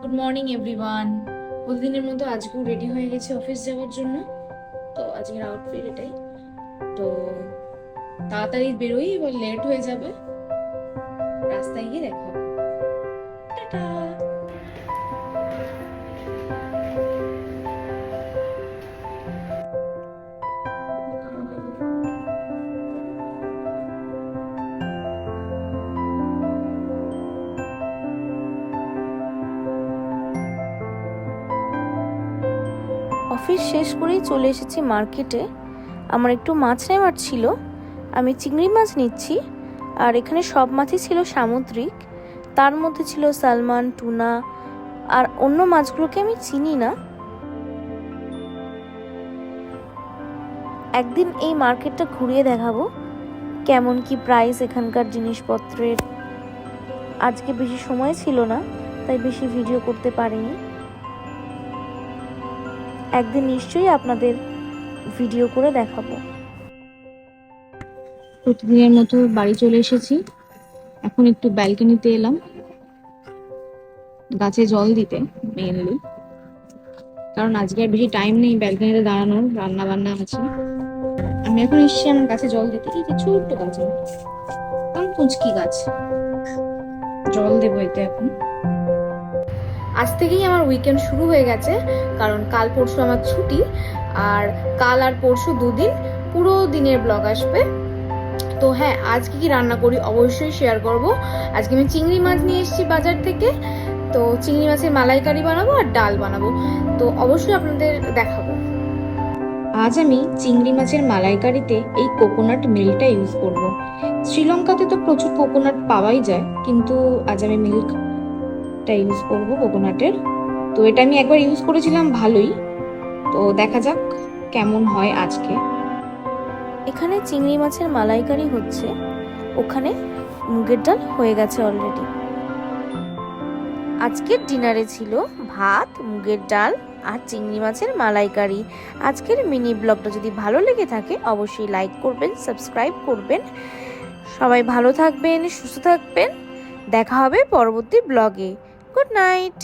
Good morning everyone. প্রতিদিনের মতো আজকেও রেডি হয়ে গেছে অফিস যাওয়ার জন্য। তো আজকের আউটফিট এটাই। তো তাড়াতাড়ি বেরোই, এবার লেট হয়ে যাবে, রাস্তায় গিয়ে দেখা হবে। টাটা। অফিস শেষ করেই চলে এসেছি মার্কেটে। আমার একটু মাছ নেওয়ার ছিল, আমি চিংড়ি মাছ নিচ্ছি। আর এখানে সব মাছই ছিল সামুদ্রিক, তার মধ্যে ছিল সালমান, টুনা আর অন্য মাছগুলোকে আমি চিনি না। একদিন এই মার্কেটটা ঘুরিয়ে দেখাবো কেমন কি প্রাইস এখানকার জিনিসপত্রের। আজকে বেশি সময় ছিল না, তাই বেশি ভিডিও করতে পারিনি। একদিন নিশ্চয়ই আপনাদের ভিডিও করে দেখাবো। প্রতিদিনের মতো বাড়ি চলে এসেছি। এখন একটু ব্যালকনিতে এলাম গাছে জল দিতে, মেইনলি কারণ আজকে আর বেশি টাইম নেই ব্যালকনিতে দাঁড়ানোর, রান্না বান্না আছে। আমি এখন এসেছি আমার গাছে জল দিতে। এই যে ছোট্ট গাছ, একদম কুচকি গাছ, জল দেবো এতে এখন। আজ থেকেই আমার উইকেন্ড শুরু হয়ে গেছে, কারণ কাল পরশু আমার ছুটি। আর কাল আর পরশু দুদিন পুরো দিনের ব্লগ আসবে। তো হ্যাঁ, আজকে কি রান্না করি অবশ্যই শেয়ার করব। আজকে আমি চিংড়ি মাছ নিয়ে এসেছি বাজার থেকে, তো চিংড়ি মাছের মালাইকারি বানাবো আর ডাল বানাবো, তো অবশ্যই আপনাদের দেখাবো। আজ আমি চিংড়ি মাছের মালাইকারিতে এই কোকোনাট মিল্কটা ইউজ করব। শ্রীলঙ্কাতে তো প্রচুর কোকোনাট পাওয়াই যায়, কিন্তু আজ আমি মিল্কটা ইউজ করব কোকোনাটের। তো এটা আমি একবার ইউজ করেছিলাম, ভালোই। তো দেখা যাক কেমন হয় আজকে। এখানে চিংড়ি মাছের মালাইকারি হচ্ছে, ওখানে মুগের ডাল হয়ে গেছে অলরেডি। আজকের ডিনারে ছিল ভাত, মুগের ডাল আর চিংড়ি মাছের মালাইকারি। আজকের মিনি ব্লগটা যদি ভালো লেগে থাকে অবশ্যই লাইক করবেন, সাবস্ক্রাইব করবেন। সবাই ভালো থাকবেন, সুস্থ থাকবেন। দেখা হবে পরবর্তী ব্লগে। Good night.